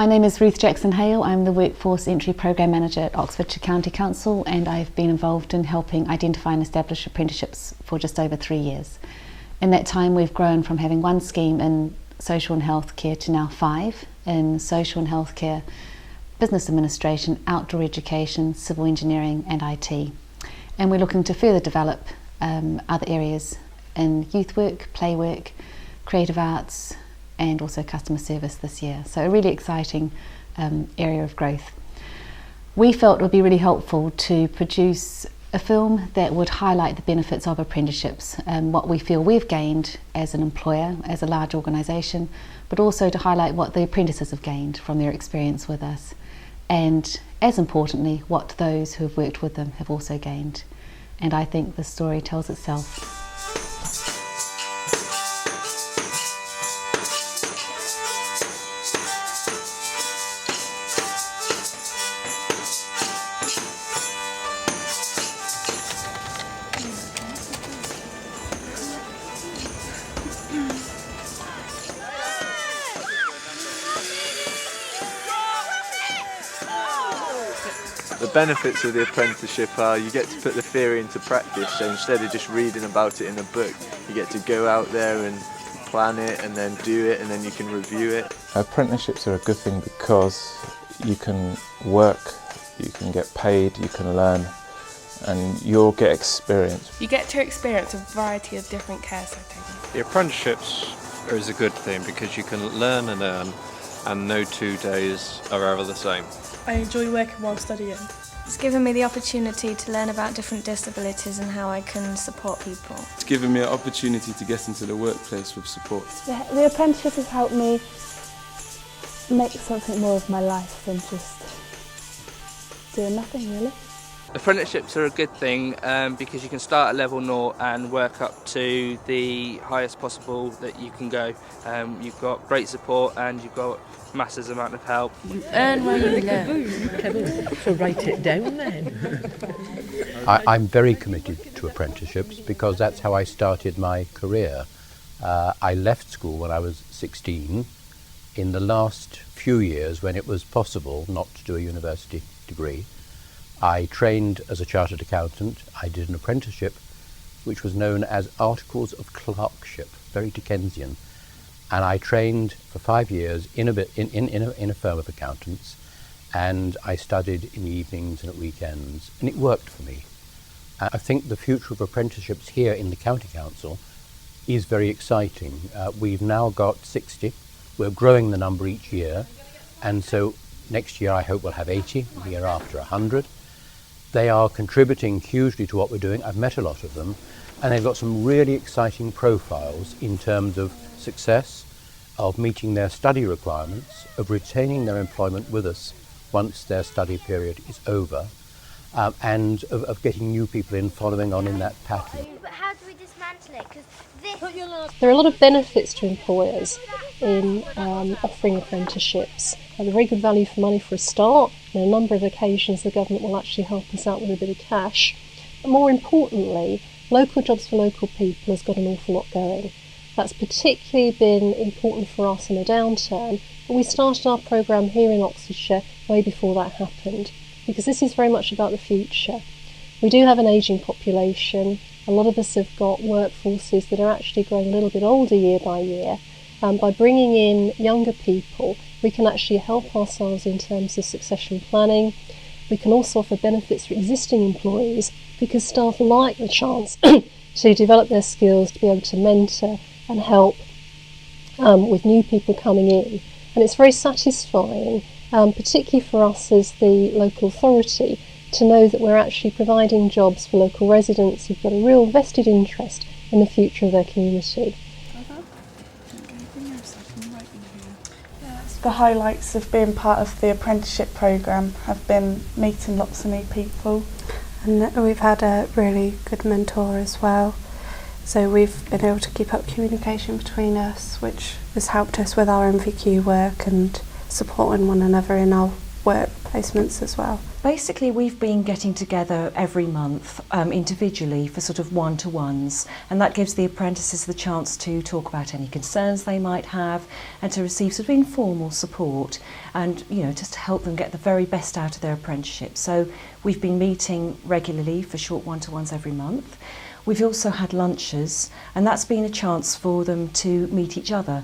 My name is Ruth Haile. I'm the Workforce Entry Programme Manager at Oxfordshire County Council, and I've been involved in helping identify and establish apprenticeships for just over 3 years. In that time we've grown from having one scheme in social and health care to now 5 in social and health care, business administration, outdoor education, civil engineering and IT. And we're looking to further develop other areas in youth work, play work, creative arts and also customer service this year. So a really exciting area of growth. We felt it would be really helpful to produce a film that would highlight the benefits of apprenticeships and what we feel we've gained as an employer, as a large organisation, but also to highlight what the apprentices have gained from their experience with us. And as importantly, what those who have worked with them have also gained. And I think the story tells itself. The benefits of the apprenticeship are you get to put the theory into practice, so instead of just reading about it in a book, you get to go out there and plan it and then do it and then you can review it. Apprenticeships are a good thing because you can work, you can get paid, you can learn and you'll get experience. You get to experience a variety of different care settings. The apprenticeships is a good thing because you can learn and earn and no 2 days are ever the same. I enjoy working while studying. It's given me the opportunity to learn about different disabilities and how I can support people. It's given me an opportunity to get into the workplace with support. The apprenticeship has helped me make something more of my life than just doing nothing really. Apprenticeships are a good thing because you can start at level 0 and work up to the highest possible that you can go. You've got great support and you've got massive amount of help. You earn while you learn. So write it down then. I'm very committed to apprenticeships because that's how I started my career. I left school when I was 16. In the last few years when it was possible not to do a university degree, I trained as a chartered accountant. I did an apprenticeship which was known as Articles of Clerkship, very Dickensian, and I trained for 5 years in a firm of accountants, and I studied in the evenings and at weekends, and it worked for me. I think the future of apprenticeships here in the County Council is very exciting. We've now got 60. We're growing the number each year, and so next year I hope we'll have 80, the year after 100. They are contributing hugely to what we're doing. I've met a lot of them, and they've got some really exciting profiles in terms of success, of meeting their study requirements, of retaining their employment with us once their study period is over, and of getting new people in, following on in that pattern. But how do we dismantle it? There are a lot of benefits to employers in offering apprenticeships. They're very good value for money for a start. On a number of occasions the government will actually help us out with a bit of cash. But more importantly, local jobs for local people has got an awful lot going. That's particularly been important for us in a downturn, but we started our programme here in Oxfordshire way before that happened, because this is very much about the future. We do have an ageing population. A lot of us have got workforces that are actually growing a little bit older year by year. By bringing in younger people, we can actually help ourselves in terms of succession planning. We can also offer benefits for existing employees because staff like the chance to develop their skills, to be able to mentor and help with new people coming in. And it's very satisfying, particularly for us as the local authority, to know that we're actually providing jobs for local residents who've got a real vested interest in the future of their community. The highlights of being part of the apprenticeship programme have been meeting lots of new people. And we've had a really good mentor as well. So we've been able to keep up communication between us, which has helped us with our MVQ work and supporting one another in our work placements as well. Basically, we've been getting together every month individually for sort of one-to-ones, and that gives the apprentices the chance to talk about any concerns they might have and to receive sort of informal support and, you know, just to help them get the very best out of their apprenticeship. So we've been meeting regularly for short one-to-ones every month. We've also had lunches, and that's been a chance for them to meet each other.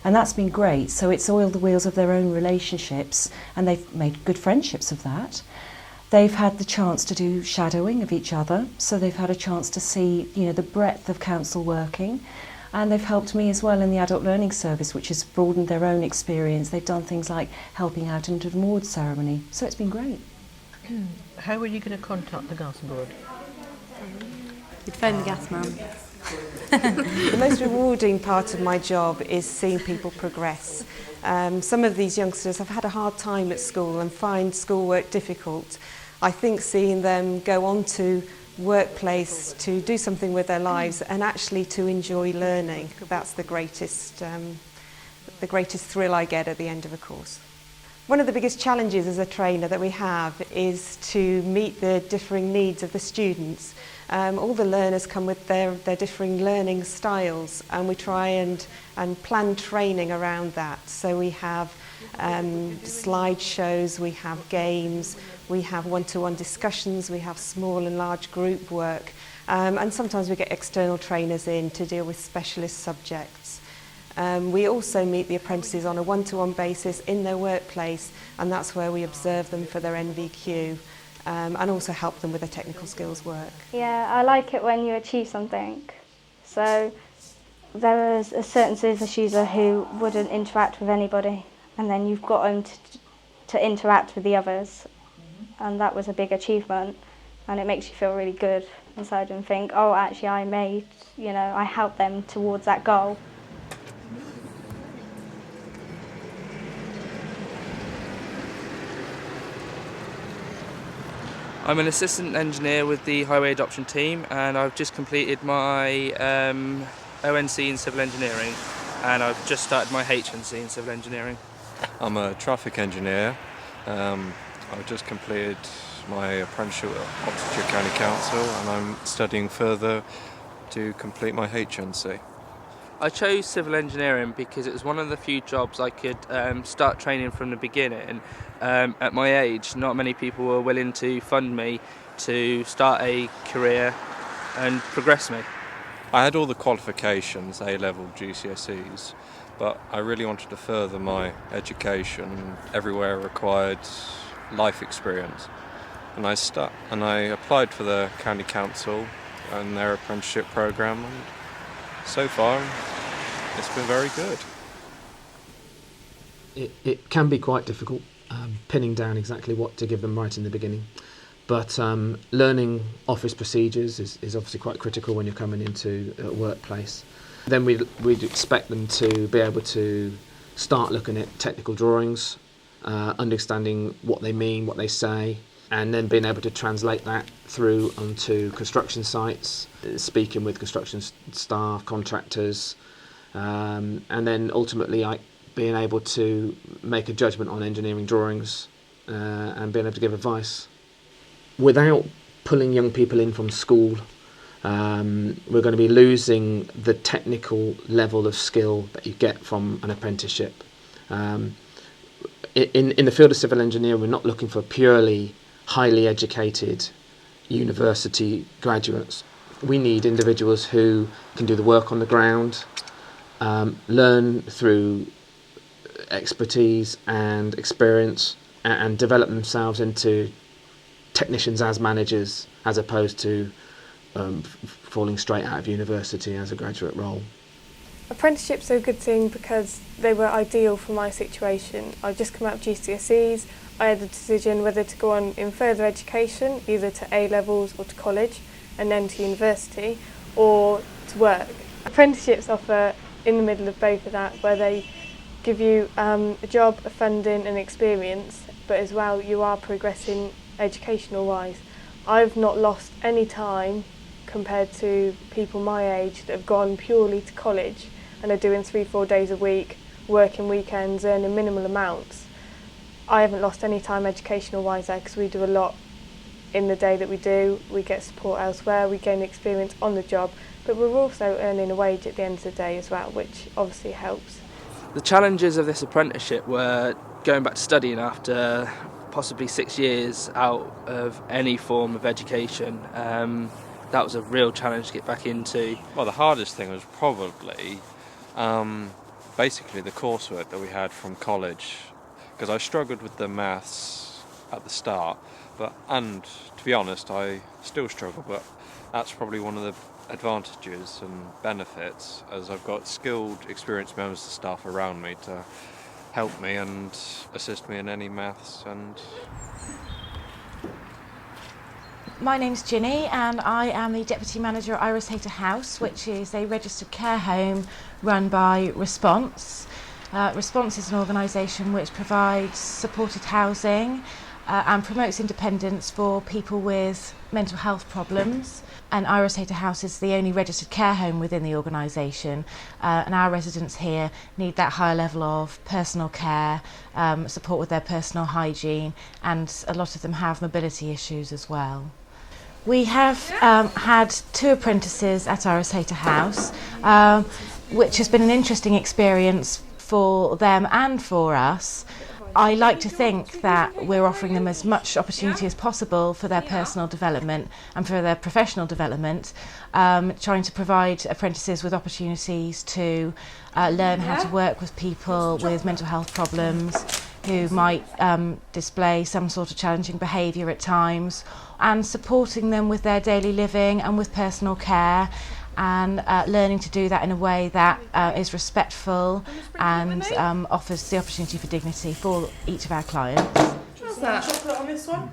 And that's been great. So it's oiled the wheels of their own relationships, and they've made good friendships of that. They've had the chance to do shadowing of each other, so they've had a chance to see, you know, the breadth of council working. And they've helped me as well in the adult learning service, which has broadened their own experience. They've done things like helping out into the award ceremony. So it's been great. How are you going to contact the gas board? You'd phone the gas man. The most rewarding part of my job is seeing people progress. Some of these youngsters have had a hard time at school and find schoolwork difficult. I think seeing them go on to workplace to do something with their lives and actually to enjoy learning, that's the greatest thrill I get at the end of a course. One of the biggest challenges as a trainer that we have is to meet the differing needs of the students. All the learners come with their differing learning styles, and we try and plan training around that. So we have slideshows, we have games, we have one-to-one discussions, we have small and large group work, and sometimes we get external trainers in to deal with specialist subjects. We also meet the apprentices on a one-to-one basis in their workplace, and that's where we observe them for their NVQ. And also help them with their technical skills work. Yeah, I like it when you achieve something. So there was a certain service user who wouldn't interact with anybody, and then you've got them to interact with the others, and that was a big achievement, and it makes you feel really good inside and think, oh, actually I helped them towards that goal. I'm an assistant engineer with the highway adoption team, and I've just completed my ONC in civil engineering, and I've just started my HNC in civil engineering. I'm a traffic engineer. I've just completed my apprenticeship at Oxfordshire County Council, and I'm studying further to complete my HNC. I chose civil engineering because it was one of the few jobs I could start training from the beginning. At my age, not many people were willing to fund me to start a career and progress me. I had all the qualifications, A-level, GCSEs, but I really wanted to further my education everywhere required life experience. And I applied for the County Council and their apprenticeship programme, and so far it's been very good. It can be quite difficult pinning down exactly what to give them right in the beginning, but learning office procedures is obviously quite critical when you're coming into a workplace. Then we'd expect them to be able to start looking at technical drawings, understanding what they mean, what they say, and then being able to translate that through onto construction sites, speaking with construction staff, contractors, and then ultimately being able to make a judgment on engineering drawings and being able to give advice. Without pulling young people in from school, we're going to be losing the technical level of skill that you get from an apprenticeship. In the field of civil engineering, we're not looking for purely highly educated university graduates. We need individuals who can do the work on the ground, learn through expertise and experience, and develop themselves into technicians as managers, as opposed to falling straight out of university as a graduate role. Apprenticeships are a good thing because they were ideal for my situation. I'd just come out of GCSEs. I had the decision whether to go on in further education, either to A-levels or to college, and then to university, or to work. Apprenticeships offer in the middle of both of that, where they give you a job, a funding and experience, but as well you are progressing educational wise. I've not lost any time compared to people my age that have gone purely to college and are doing 3-4 days a week, working weekends, earning minimal amounts. I haven't lost any time educational wise there because we do a lot in the day that we do. We get support elsewhere, we gain experience on the job, but we're also earning a wage at the end of the day as well, which obviously helps. The challenges of this apprenticeship were going back to studying after possibly 6 years out of any form of education. That was a real challenge to get back into. Well, the hardest thing was probably basically the coursework that we had from college, because I struggled with the maths at the start, and to be honest, I still struggle, but that's probably one of the advantages and benefits, as I've got skilled, experienced members of staff around me to help me and assist me in any maths. And my name's Ginny and I am the Deputy Manager at Haile House, which is a registered care home run by Response. Response is an organisation which provides supported housing and promotes independence for people with mental health problems. And Iris Hayter House is the only registered care home within the organisation, and our residents here need that higher level of personal care, support with their personal hygiene, and a lot of them have mobility issues as well. We have had 2 apprentices at Iris Hayter House, which has been an interesting experience for them and for us. I like to think that we're offering them as much opportunity as possible for their personal development and for their professional development, trying to provide apprentices with opportunities to learn how to work with people with mental health problems who might display some sort of challenging behaviour at times, and supporting them with their daily living and with personal care, and learning to do that in a way that is respectful and offers the opportunity for dignity for each of our clients. What's that? Chocolate on this one?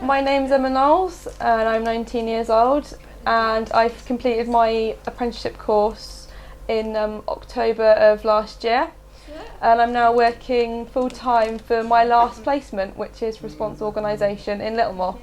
My name's Emma Knowles and I'm 19 years old, and I've completed my apprenticeship course in October of last year, and I'm now working full-time for my last placement, which is Response Organisation in Littlemore.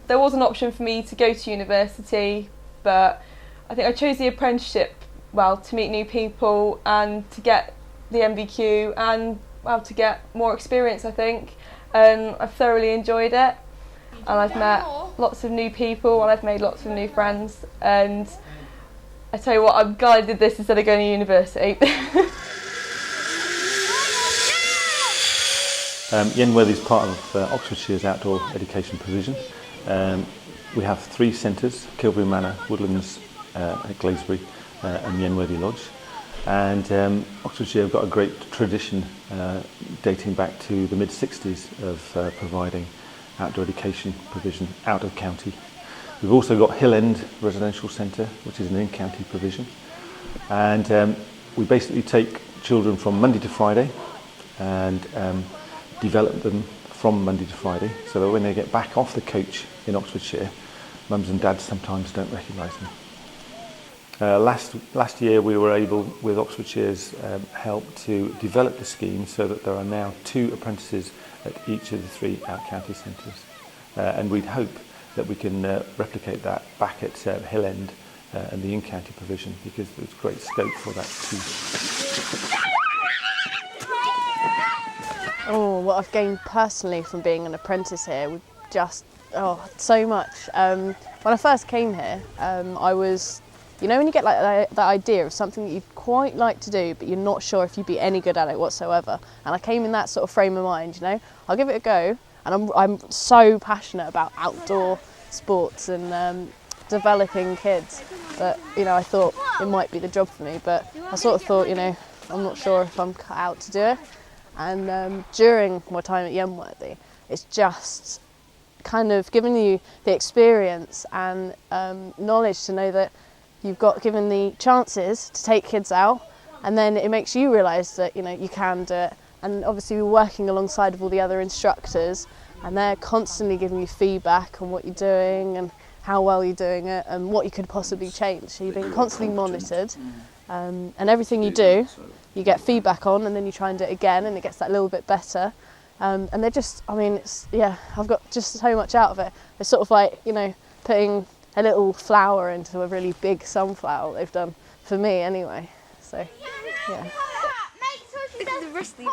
There was an option for me to go to university, but I think I chose the apprenticeship, well, to meet new people and to get the MVQ and, well, to get more experience, I think. And I've thoroughly enjoyed it, and I've met lots of new people and I've made lots of new friends, and I tell you what, I'm glad I did this instead of going to university. Yenworthy is part of Oxfordshire's outdoor education provision. We have 3 centres: Kilbury Manor, Woodlands at Glaisbury and Yenworthy Lodge. And Oxfordshire have got a great tradition dating back to the mid-60s of providing outdoor education provision out of county. We've also got Hill End Residential Centre, which is an in-county provision. And we basically take children from Monday to Friday and develop them from Monday to Friday, so that when they get back off the coach in Oxfordshire, mums and dads sometimes don't recognise them. Last year we were able, with Oxfordshire's help, to develop the scheme so that there are now 2 apprentices at each of the 3 out-county centres. And we'd hope that we can replicate that back at Hill End and the in-county provision, because there's great scope for that too. Oh, what I've gained personally from being an apprentice here would just, so much. When I first came here, I was, you know, when you get like that idea of something that you'd quite like to do, but you're not sure if you'd be any good at it whatsoever. And I came in that sort of frame of mind, you know, I'll give it a go. And I'm so passionate about outdoor sports and developing kids that, you know, I thought it might be the job for me, but I sort of thought, you know, I'm not sure if I'm cut out to do it. And during my time at Yenworthy, it's just kind of given you the experience and knowledge to know that you've got given the chances to take kids out, and then it makes you realise that, you know, you can do it. And obviously we're working alongside of all the other instructors, and they're constantly giving you feedback on what you're doing and how well you're doing it and what you could possibly change. So you're being constantly monitored, and everything you do, you get feedback on, and then you try and do it again, and it gets that little bit better. And they're just, I mean, it's, yeah, I've got just so much out of it. It's sort of like, you know, putting a little flower into a really big sunflower, they've done for me anyway. So, yeah. Look at the rest of